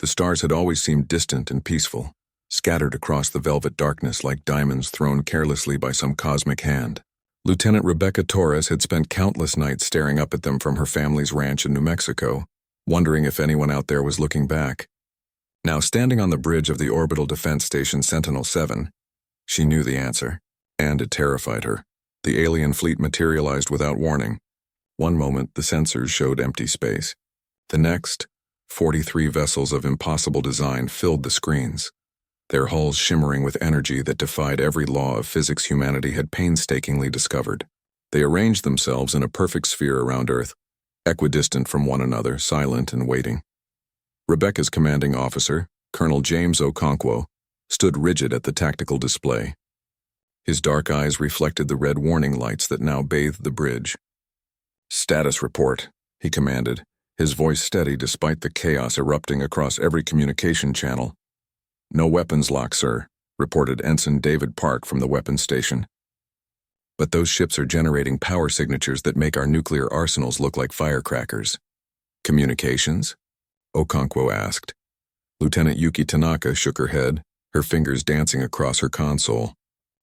The stars had always seemed distant and peaceful, scattered across the velvet darkness like diamonds thrown carelessly by some cosmic hand. Lieutenant Rebecca Torres had spent countless nights staring up at them from her family's ranch in New Mexico, wondering if anyone out there was looking back. Now, standing on the bridge of the orbital defense station Sentinel-7, she knew the answer, and it terrified her. The alien fleet materialized without warning. One moment, the sensors showed empty space. The next, 43 vessels of impossible design filled the screens, their hulls shimmering with energy that defied every law of physics humanity had painstakingly discovered. They arranged themselves in a perfect sphere around Earth, equidistant from one another, silent and waiting. Rebecca's commanding officer, Colonel James Okonkwo, stood rigid at the tactical display. His dark eyes reflected the red warning lights that now bathed the bridge. "Status report," he commanded, his voice steady despite the chaos erupting across every communication channel. "No weapons lock, sir," reported Ensign David Park from the weapons station. "But those ships are generating power signatures that make our nuclear arsenals look like firecrackers." "Communications?" Okonkwo asked. Lieutenant Yuki Tanaka shook her head, her fingers dancing across her console.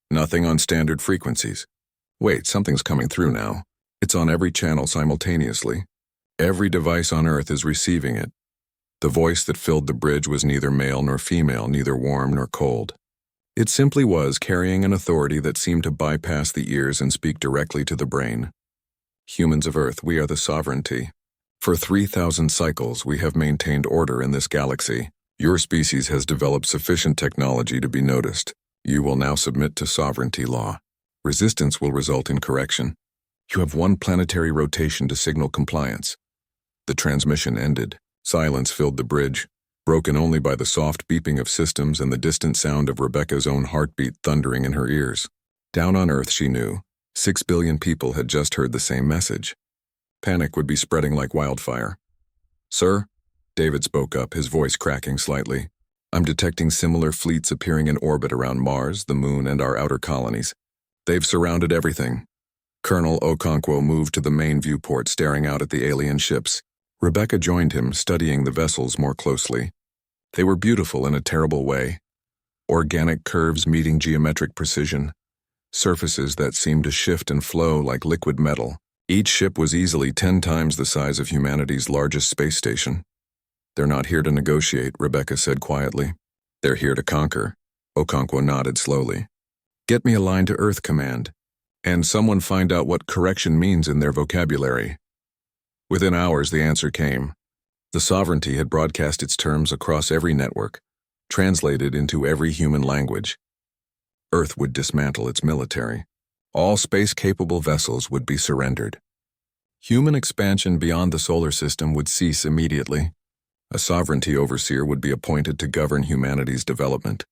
"Nothing on standard frequencies. Wait, something's coming through now. It's on every channel simultaneously. Every device on Earth is receiving it." The voice that filled the bridge was neither male nor female, neither warm nor cold. It simply was carrying an authority that seemed to bypass the ears and speak directly to the brain. "Humans of Earth, we are the sovereignty. For 3,000 cycles, we have maintained order in this galaxy. Your species has developed sufficient technology to be noticed. You will now submit to sovereignty law. Resistance will result in correction. You have one planetary rotation to signal compliance." The transmission ended. Silence filled the bridge, broken only by the soft beeping of systems and the distant sound of Rebecca's own heartbeat thundering in her ears. Down on Earth, she knew, 6 billion people had just heard the same message. Panic would be spreading like wildfire. "Sir," David spoke up, his voice cracking slightly, "I'm detecting similar fleets appearing in orbit around Mars, the Moon, and our outer colonies. They've surrounded everything." Colonel Okonkwo moved to the main viewport, staring out at the alien ships. Rebecca joined him, studying the vessels more closely. They were beautiful in a terrible way. Organic curves meeting geometric precision. Surfaces that seemed to shift and flow like liquid metal. Each ship was easily 10 times the size of humanity's largest space station. "They're not here to negotiate," Rebecca said quietly. "They're here to conquer." Okonkwo nodded slowly. "Get me a line to Earth Command, and someone find out what correction means in their vocabulary." Within hours, the answer came. The sovereignty had broadcast its terms across every network, translated into every human language. Earth would dismantle its military. All space-capable vessels would be surrendered. Human expansion beyond the solar system would cease immediately. A sovereignty overseer would be appointed to govern humanity's development.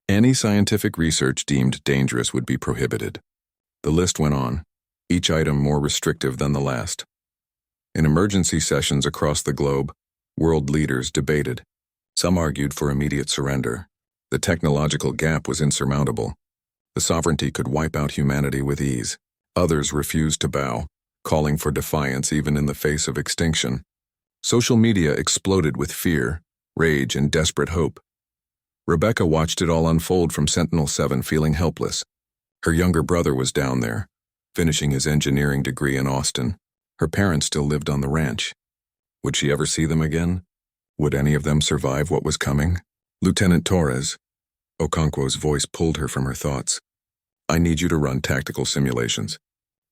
Any scientific research deemed dangerous would be prohibited. The list went on, each item more restrictive than the last. In emergency sessions across the globe, world leaders debated. Some argued for immediate surrender. The technological gap was insurmountable. The sovereignty could wipe out humanity with ease. Others refused to bow, calling for defiance even in the face of extinction. Social media exploded with fear, rage, and desperate hope. Rebecca watched it all unfold from Sentinel-7, feeling helpless. Her younger brother was down there, finishing his engineering degree in Austin. Her parents still lived on the ranch. Would she ever see them again? Would any of them survive what was coming? "Lieutenant Torres," Okonkwo's voice pulled her from her thoughts. "I need you to run tactical simulations.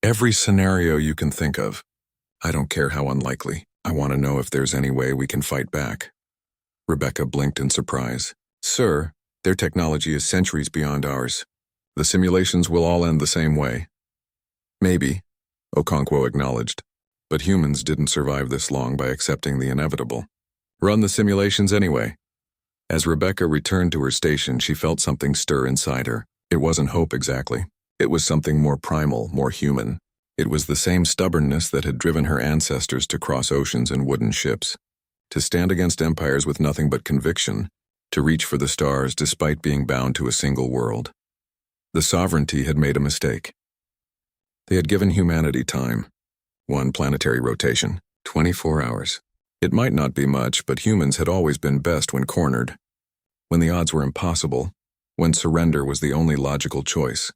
Every scenario you can think of. I don't care how unlikely. I want to know if there's any way we can fight back." Rebecca blinked in surprise. "Sir, their technology is centuries beyond ours. The simulations will all end the same way." "Maybe," Okonkwo acknowledged. "But humans didn't survive this long by accepting the inevitable. Run the simulations anyway." As Rebecca returned to her station, she felt something stir inside her. It wasn't hope exactly. It was something more primal, more human. It was the same stubbornness that had driven her ancestors to cross oceans in wooden ships, to stand against empires with nothing but conviction, to reach for the stars despite being bound to a single world. The sovereignty had made a mistake. They had given humanity time. One planetary rotation, 24 hours. It might not be much, but humans had always been best when cornered. When the odds were impossible, when surrender was the only logical choice.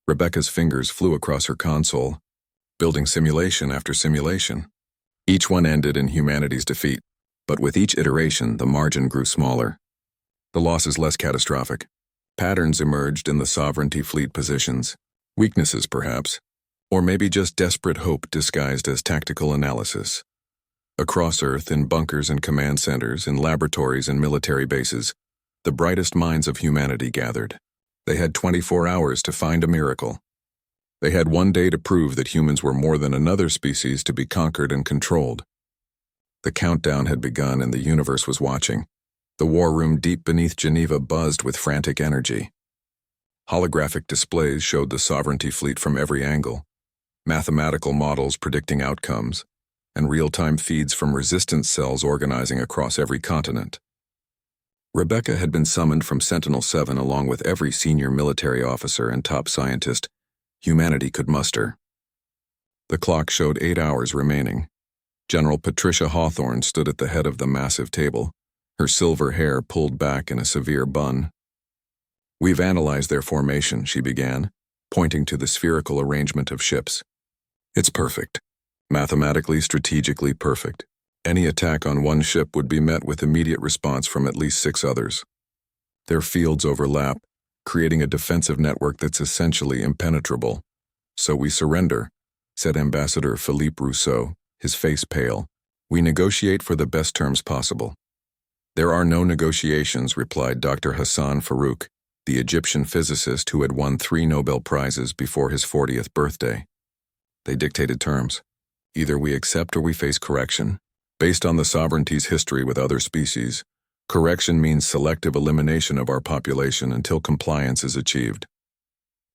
Rebecca's fingers flew across her console, building simulation after simulation. Each one ended in humanity's defeat, but with each iteration, the margin grew smaller. The losses less catastrophic. Patterns emerged in the sovereignty fleet positions. Weaknesses, perhaps. Or maybe just desperate hope disguised as tactical analysis. Across Earth, in bunkers and command centers, in laboratories and military bases, the brightest minds of humanity gathered. They had 24 hours to find a miracle. They had one day to prove that humans were more than another species to be conquered and controlled. The countdown had begun and the universe was watching. The war room deep beneath Geneva buzzed with frantic energy. Holographic displays showed the sovereignty fleet from every angle, mathematical models predicting outcomes, and real-time feeds from resistance cells organizing across every continent. Rebecca had been summoned from Sentinel-7 along with every senior military officer and top scientist humanity could muster. The clock showed 8 hours remaining. General Patricia Hawthorne stood at the head of the massive table, her silver hair pulled back in a severe bun. "We've analyzed their formation," she began, pointing to the spherical arrangement of ships. "It's perfect. Mathematically, strategically perfect. Any attack on one ship would be met with immediate response from at least 6 others. Their fields overlap, creating a defensive network that's essentially impenetrable. So we surrender," said Ambassador Philippe Rousseau, his face pale. "We negotiate for the best terms possible." "There are no negotiations," replied Dr. Hassan Farouk, the Egyptian physicist who had won 3 Nobel Prizes before his 40th birthday. They dictated terms. Either we accept or we face correction. Based on the sovereignty's history with other species, correction means selective elimination of our population until compliance is achieved.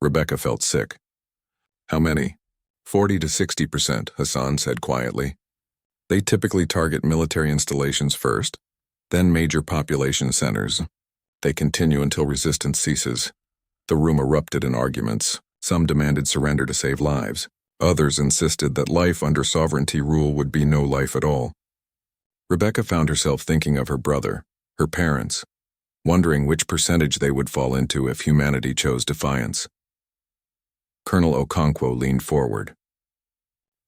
Rebecca felt sick. "How many?" 40 to 60%, Hassan said quietly. "They typically target military installations first, then major population centers. They continue until resistance ceases." The room erupted in arguments. Some demanded surrender to save lives. Others insisted that life under sovereignty rule would be no life at all. Rebecca found herself thinking of her brother, her parents, wondering which percentage they would fall into if humanity chose defiance. Colonel Okonkwo leaned forward.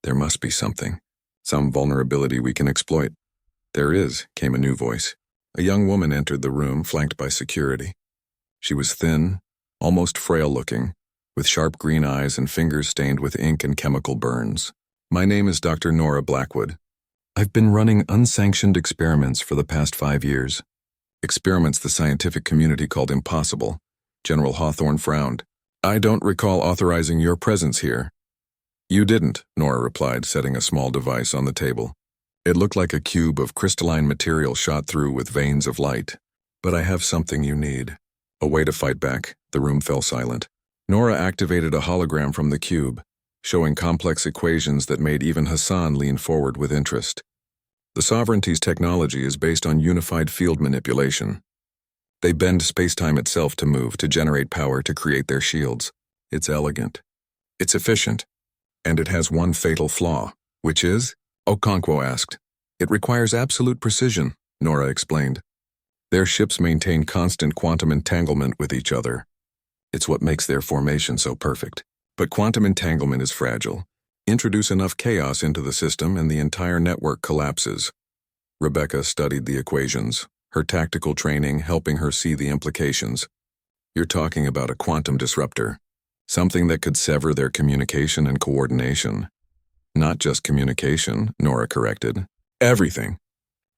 "There must be something, some vulnerability we can exploit." "There is," came a new voice. A young woman entered the room, flanked by security. She was thin, almost frail-looking, with sharp green eyes and fingers stained with ink and chemical burns. "My name is Dr. Nora Blackwood. I've been running unsanctioned experiments for the past 5 years. Experiments the scientific community called impossible." General Hawthorne frowned. "I don't recall authorizing your presence here." "You didn't," Nora replied, setting a small device on the table. It looked like a cube of crystalline material shot through with veins of light. "But I have something you need." A way to fight back. The room fell silent. Nora activated a hologram from the cube, showing complex equations that made even Hassan lean forward with interest. The sovereignty's technology is based on unified field manipulation. They bend space-time itself to move, to generate power, to create their shields. It's elegant. It's efficient. And it has one fatal flaw. "Which is?" Okonkwo asked. "It requires absolute precision," Nora explained. "Their ships maintain constant quantum entanglement with each other. It's what makes their formation so perfect. But quantum entanglement is fragile. Introduce enough chaos into the system and the entire network collapses." Rebecca studied the equations, her tactical training helping her see the implications. "You're talking about a quantum disruptor. Something that could sever their communication and coordination." "Not just communication," Nora corrected. "Everything.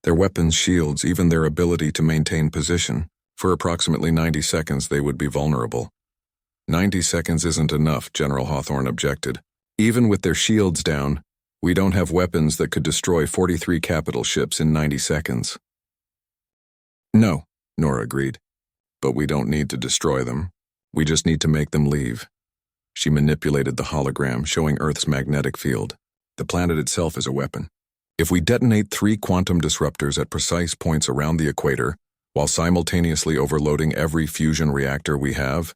Their weapons, shields, even their ability to maintain position. For approximately 90 seconds they would be vulnerable." 90 seconds isn't enough," General Hawthorne objected. "Even with their shields down, we don't have weapons that could destroy 43 capital ships in 90 seconds. "No," Nora agreed. "But we don't need to destroy them. We just need to make them leave." She manipulated the hologram, showing Earth's magnetic field. The planet itself is a weapon. If we detonate 3 quantum disruptors at precise points around the equator, while simultaneously overloading every fusion reactor we have,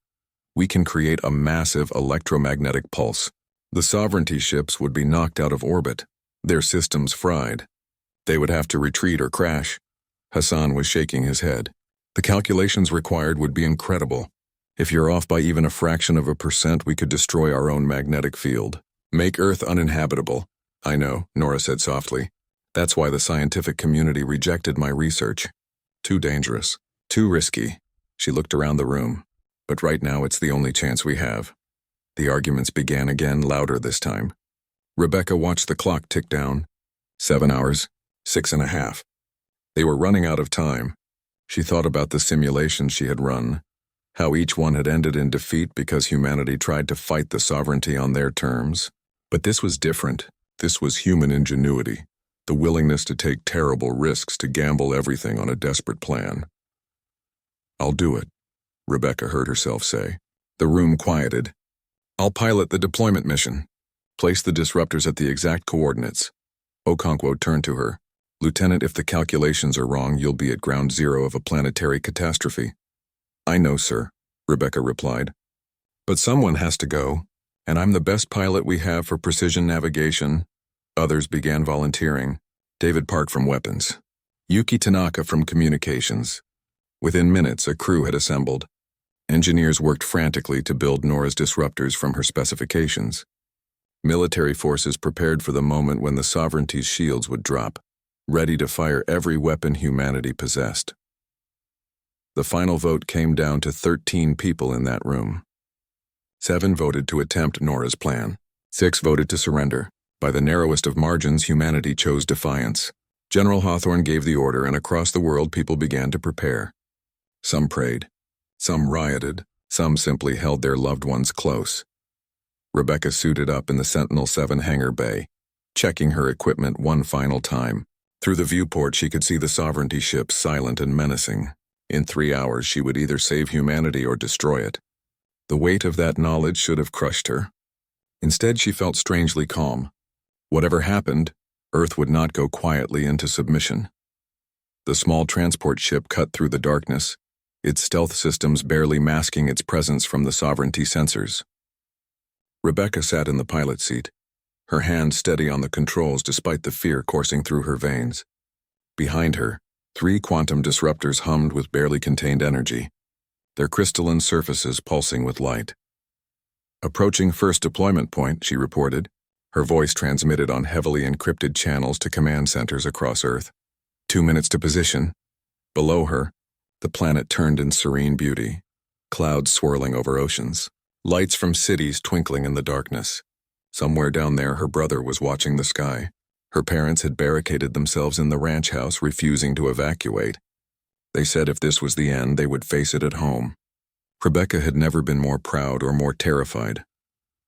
we can create a massive electromagnetic pulse. The sovereignty ships would be knocked out of orbit, their systems fried. They would have to retreat or crash. Hassan was shaking his head. The calculations required would be incredible. If you're off by even a fraction of a percent, we could destroy our own magnetic field. Make Earth uninhabitable. I know, Nora said softly. That's why the scientific community rejected my research. Too dangerous. Too risky. She looked around the room. But right now it's the only chance we have. The arguments began again, louder this time. Rebecca watched the clock tick down. 7 hours, 6.5. They were running out of time. She thought about the simulations she had run, how each one had ended in defeat because humanity tried to fight the sovereignty on their terms. But this was different. This was human ingenuity, the willingness to take terrible risks, to gamble everything on a desperate plan. I'll do it, Rebecca heard herself say. The room quieted. I'll pilot the deployment mission. Place the disruptors at the exact coordinates. Okonkwo turned to her. Lieutenant, if the calculations are wrong, you'll be at ground zero of a planetary catastrophe. I know, sir, Rebecca replied. But someone has to go, and I'm the best pilot we have for precision navigation. Others began volunteering. David Park from weapons. Yuki Tanaka from communications. Within minutes, a crew had assembled. Engineers worked frantically to build Nora's disruptors from her specifications. Military forces prepared for the moment when the sovereignty's shields would drop, ready to fire every weapon humanity possessed. The final vote came down to 13 people in that room. 7 voted to attempt Nora's plan. 6 voted to surrender. By the narrowest of margins, humanity chose defiance. General Hawthorne gave the order, and across the world people began to prepare. Some prayed. Some rioted. Some simply held their loved ones close. Rebecca suited up in the Sentinel-7 hangar bay, checking her equipment one final time. Through the viewport, she could see the sovereignty ship, silent and menacing. In 3 hours, she would either save humanity or destroy it. The weight of that knowledge should have crushed her. Instead, she felt strangely calm. Whatever happened, Earth would not go quietly into submission. The small transport ship cut through the darkness, its stealth systems barely masking its presence from the sovereignty sensors. Rebecca sat in the pilot seat, her hand steady on the controls despite the fear coursing through her veins. Behind her, 3 quantum disruptors hummed with barely contained energy, their crystalline surfaces pulsing with light. Approaching first deployment point, she reported, her voice transmitted on heavily encrypted channels to command centers across Earth. 2 minutes to position. Below her, the planet turned in serene beauty, clouds swirling over oceans, lights from cities twinkling in the darkness. Somewhere down there, her brother was watching the sky. Her parents had barricaded themselves in the ranch house, refusing to evacuate. They said if this was the end, they would face it at home. Rebecca had never been more proud or more terrified.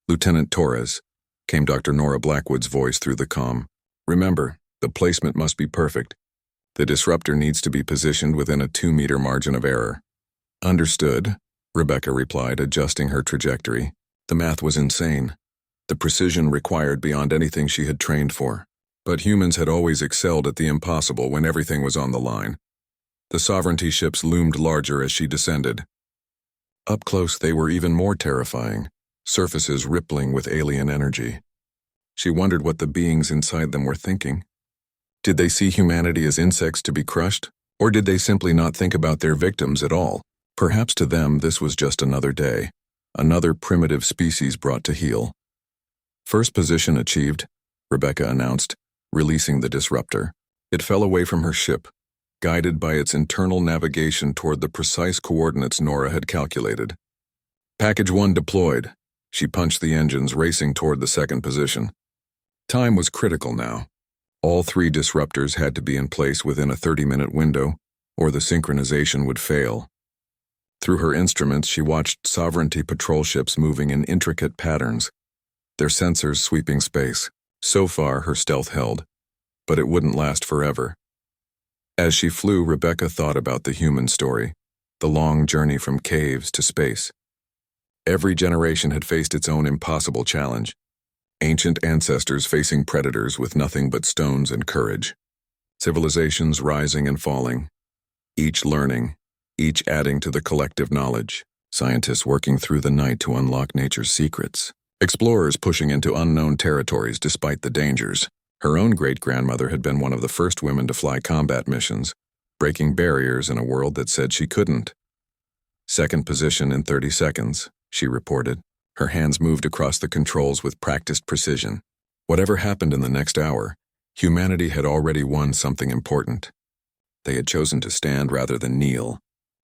Lieutenant Torres, came Dr. Nora Blackwood's voice through the comm. Remember, the placement must be perfect. The disruptor needs to be positioned within a 2-meter margin of error. Understood, Rebecca replied, adjusting her trajectory. The math was insane. The precision required beyond anything she had trained for. But humans had always excelled at the impossible when everything was on the line. The sovereignty ships loomed larger as she descended. Up close, they were even more terrifying, surfaces rippling with alien energy. She wondered what the beings inside them were thinking. Did they see humanity as insects to be crushed, or did they simply not think about their victims at all? Perhaps to them this was just another day, another primitive species brought to heel. First position achieved, Rebecca announced, releasing the disruptor. It fell away from her ship, guided by its internal navigation toward the precise coordinates Nora had calculated. Package 1 deployed. She punched the engines, racing toward the second position. Time was critical now. All 3 disruptors had to be in place within a 30-minute window, or the synchronization would fail. Through her instruments, she watched sovereignty patrol ships moving in intricate patterns, their sensors sweeping space. So far, her stealth held, but it wouldn't last forever. As she flew, Rebecca thought about the human story, the long journey from caves to space. Every generation had faced its own impossible challenge. Ancient ancestors facing predators with nothing but stones and courage. Civilizations rising and falling, each learning, each adding to the collective knowledge. Scientists working through the night to unlock nature's secrets. Explorers pushing into unknown territories despite the dangers. Her own great-grandmother had been one of the first women to fly combat missions, breaking barriers in a world that said she couldn't. "Second position in 30 seconds, she reported. Her hands moved across the controls with practiced precision. Whatever happened in the next hour, humanity had already won something important. They had chosen to stand rather than kneel.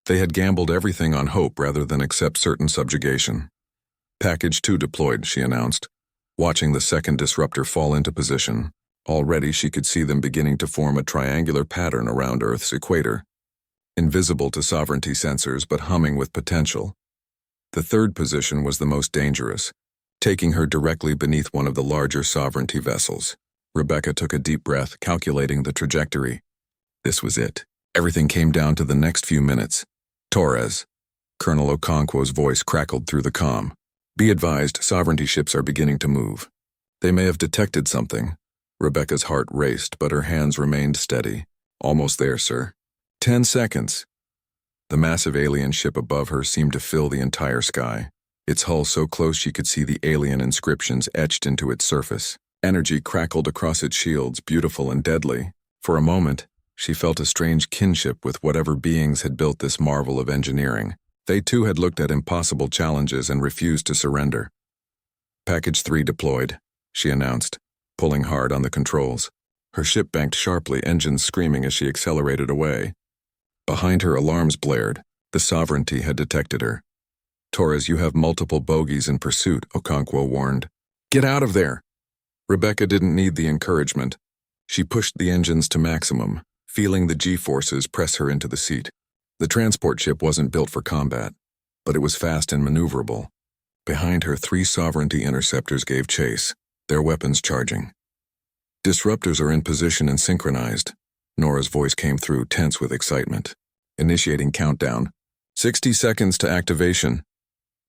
They had gambled everything on hope rather than accept certain subjugation. "Package 2 deployed," she announced, watching the second disruptor fall into position. Already she could see them beginning to form a triangular pattern around Earth's equator. Invisible to sovereignty sensors but humming with potential. The third position was the most dangerous, taking her directly beneath one of the larger sovereignty vessels. Rebecca took a deep breath, calculating the trajectory. This was it. Everything came down to the next few minutes. "Torres." Colonel Okonkwo's voice crackled through the comm. "Be advised, sovereignty ships are beginning to move. They may have detected something." Rebecca's heart raced, but her hands remained steady. "Almost there, sir." 10 seconds. The massive alien ship above her seemed to fill the entire sky. Its hull so close she could see the alien inscriptions etched into its surface. Energy crackled across its shields, beautiful and deadly. For a moment, she felt a strange kinship with whatever beings had built this marvel of engineering. They too had looked at impossible challenges and refused to surrender. "Package 3 deployed," she announced, pulling hard on the controls. Her ship banked sharply, engines screaming as she accelerated away. Behind her, alarms blared. The sovereignty had detected her. "Torres, you have multiple bogies in pursuit," Okonkwo warned. "Get out of there!" Rebecca didn't need the encouragement. She pushed the engines to maximum, feeling the G-forces press her into the seat. The transport ship wasn't built for combat, but it was fast and maneuverable. Behind her, 3 sovereignty interceptors gave chase, their weapons charging. "Disruptors are in position and synchronized." Nora's voice came through, tense with excitement. "Initiating countdown. 60 seconds to activation."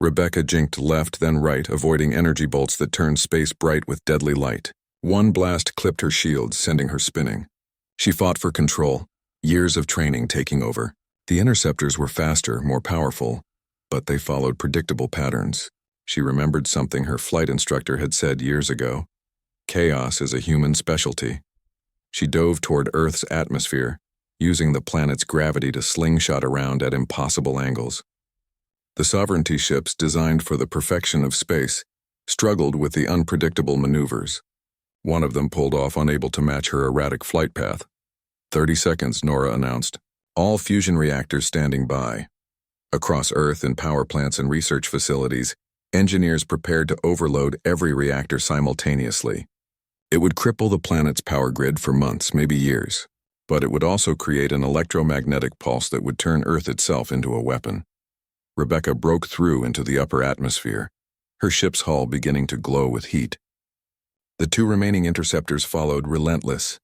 Rebecca jinked left, then right, avoiding energy bolts that turned space bright with deadly light. One blast clipped her shields, sending her spinning. She fought for control, years of training taking over. The interceptors were faster, more powerful, but they followed predictable patterns. She remembered something her flight instructor had said years ago. Chaos is a human specialty. She dove toward Earth's atmosphere, using the planet's gravity to slingshot around at impossible angles. The sovereignty ships, designed for the perfection of space, struggled with the unpredictable maneuvers. One of them pulled off, unable to match her erratic flight path. 30 seconds, Nora announced. "All fusion reactors standing by." Across Earth, in power plants and research facilities, engineers prepared to overload every reactor simultaneously. It would cripple the planet's power grid for months, maybe years, but it would also create an electromagnetic pulse that would turn Earth itself into a weapon. Rebecca broke through into the upper atmosphere, her ship's hull beginning to glow with heat. The 2 remaining interceptors followed, relentless.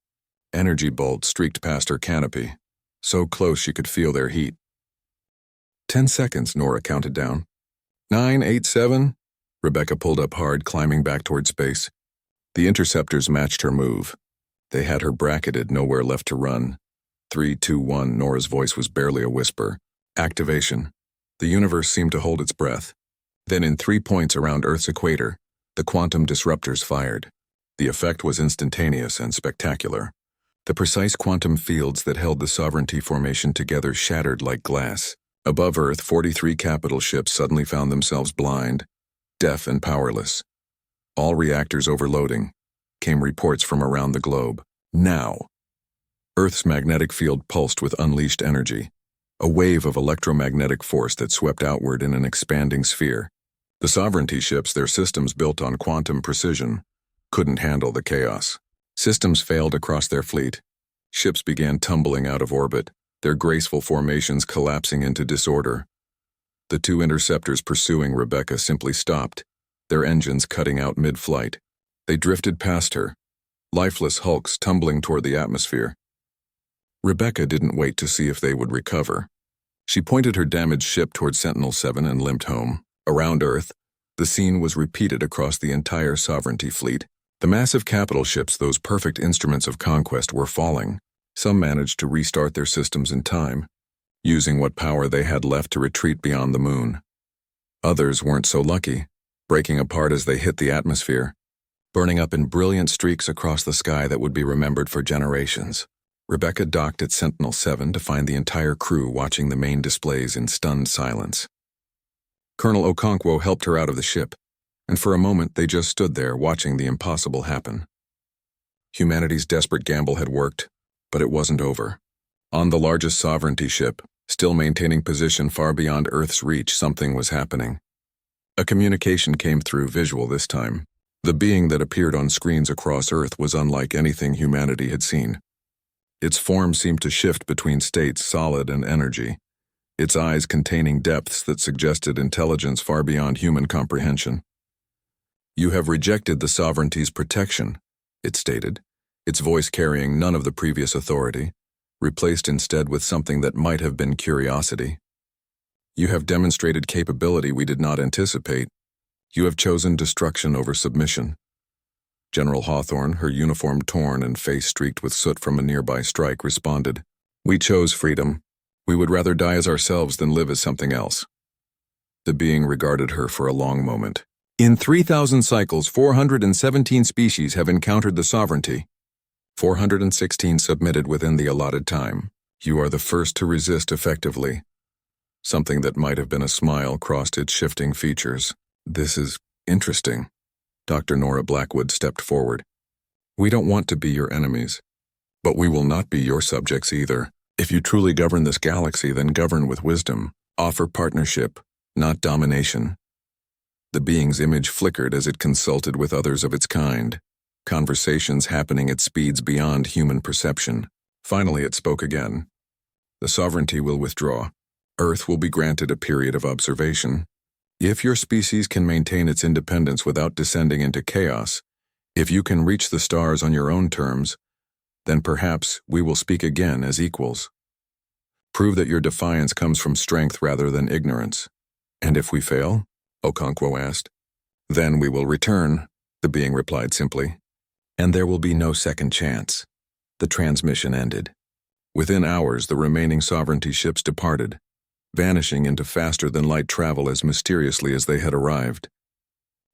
Energy bolts streaked past her canopy, so close she could feel their heat. 10 seconds, Nora counted down. 9, 8, 7. Rebecca pulled up hard, climbing back toward space. The interceptors matched her move. They had her bracketed, nowhere left to run. 3, 2, 1, Nora's voice was barely a whisper. Activation. The universe seemed to hold its breath. Then in 3 points around Earth's equator, the quantum disruptors fired. The effect was instantaneous and spectacular. The precise quantum fields that held the sovereignty formation together shattered like glass. Above Earth, 43 capital ships suddenly found themselves blind, deaf and powerless. All reactors overloading, came reports from around the globe. Now. Earth's magnetic field pulsed with unleashed energy, a wave of electromagnetic force that swept outward in an expanding sphere. The sovereignty ships, their systems built on quantum precision, couldn't handle the chaos. Systems failed across their fleet. Ships began tumbling out of orbit, their graceful formations collapsing into disorder. The 2 interceptors pursuing Rebecca simply stopped, their engines cutting out mid-flight. They drifted past her, lifeless hulks tumbling toward the atmosphere. Rebecca didn't wait to see if they would recover. She pointed her damaged ship toward Sentinel-7 and limped home. Around Earth, the scene was repeated across the entire sovereignty fleet. The massive capital ships, those perfect instruments of conquest, were falling. Some managed to restart their systems in time, using what power they had left to retreat beyond the moon. Others weren't so lucky, breaking apart as they hit the atmosphere. burning up in brilliant streaks across the sky that would be remembered for generations. Rebecca docked at Sentinel-7 to find the entire crew watching the main displays in stunned silence. Colonel Okonkwo helped her out of the ship, and for a moment they just stood there watching the impossible happen. Humanity's desperate gamble had worked, but it wasn't over. On the largest sovereignty ship, still maintaining position far beyond Earth's reach, something was happening. A communication came through visual this time. The being that appeared on screens across Earth was unlike anything humanity had seen. Its form seemed to shift between states, solid and energy, its eyes containing depths that suggested intelligence far beyond human comprehension. "You have rejected the sovereignty's protection," it stated, its voice carrying none of the previous authority, replaced instead with something that might have been curiosity. "You have demonstrated capability we did not anticipate. You have chosen destruction over submission." General Hawthorne, her uniform torn and face streaked with soot from a nearby strike, responded, "We chose freedom. We would rather die as ourselves than live as something else." The being regarded her for a long moment. "In 3,000 cycles, 417 species have encountered the sovereignty. 416 submitted within the allotted time. You are the first to resist effectively." Something that might have been a smile crossed its shifting features. "This is interesting." Dr. Nora Blackwood stepped forward. "We don't want to be your enemies, but we will not be your subjects either. If you truly govern this galaxy, then govern with wisdom. Offer partnership, not domination." The being's image flickered as it consulted with others of its kind, conversations happening at speeds beyond human perception. Finally, it spoke again. "The sovereignty will withdraw. Earth will be granted a period of observation. If your species can maintain its independence without descending into chaos, if you can reach the stars on your own terms, then perhaps we will speak again as equals. Prove that your defiance comes from strength rather than ignorance." "And if we fail?" Okonkwo asked. "Then we will return," the being replied simply. "And there will be no second chance." The transmission ended. Within hours, the remaining sovereignty ships departed, vanishing into faster-than-light travel as mysteriously as they had arrived.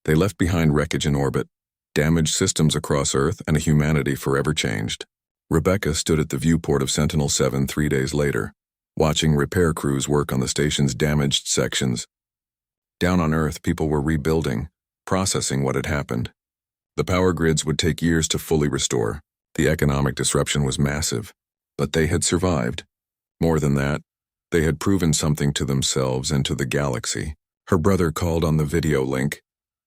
They left behind wreckage in orbit, damaged systems across Earth, and a humanity forever changed. Rebecca stood at the viewport of Sentinel-7 3 days later, watching repair crews work on the station's damaged sections. Down on Earth, people were rebuilding, processing what had happened. The power grids would take years to fully restore. The economic disruption was massive, but they had survived. More than that, they had proven something to themselves and to the galaxy. Her brother called on the video link,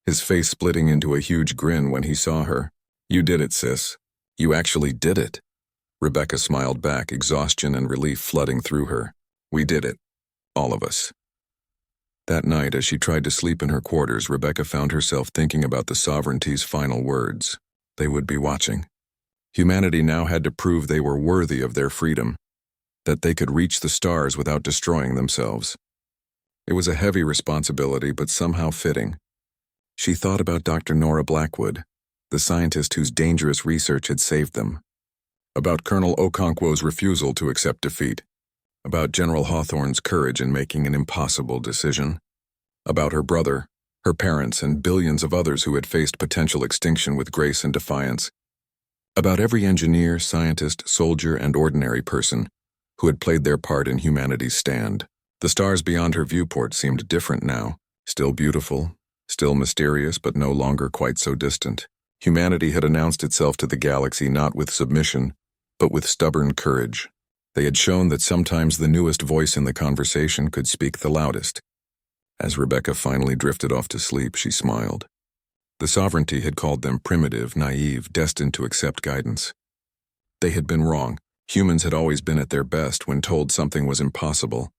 his face splitting into a huge grin when he saw her. "You did it, sis. You actually did it." Rebecca smiled back, exhaustion and relief flooding through her. "We did it. All of us." That night, as she tried to sleep in her quarters, Rebecca found herself thinking about the sovereignty's final words. They would be watching. Humanity now had to prove they were worthy of their freedom, that they could reach the stars without destroying themselves. It was a heavy responsibility, but somehow fitting. She thought about Dr. Nora Blackwood, the scientist whose dangerous research had saved them. About Colonel Okonkwo's refusal to accept defeat. About General Hawthorne's courage in making an impossible decision. About her brother, her parents, and billions of others who had faced potential extinction with grace and defiance. About every engineer, scientist, soldier, and ordinary person who had played their part in humanity's stand. The stars beyond her viewport seemed different now, still beautiful, still mysterious, but no longer quite so distant. Humanity had announced itself to the galaxy not with submission, but with stubborn courage. They had shown that sometimes the newest voice in the conversation could speak the loudest. As Rebecca finally drifted off to sleep, she smiled. The sovereignty had called them primitive, naive, destined to accept guidance. They had been wrong. Humans had always been at their best when told something was impossible,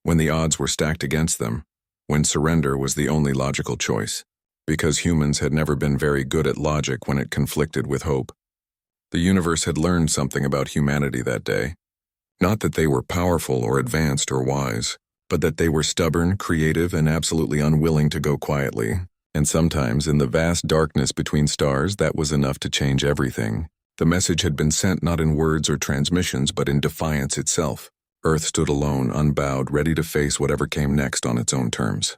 when the odds were stacked against them, when surrender was the only logical choice, because humans had never been very good at logic when it conflicted with hope. The universe had learned something about humanity that day. Not that they were powerful or advanced or wise, but that they were stubborn, creative, and absolutely unwilling to go quietly. And sometimes, in the vast darkness between stars, that was enough to change everything. The message had been sent not in words or transmissions, but in defiance itself. Earth stood alone, unbowed, ready to face whatever came next on its own terms.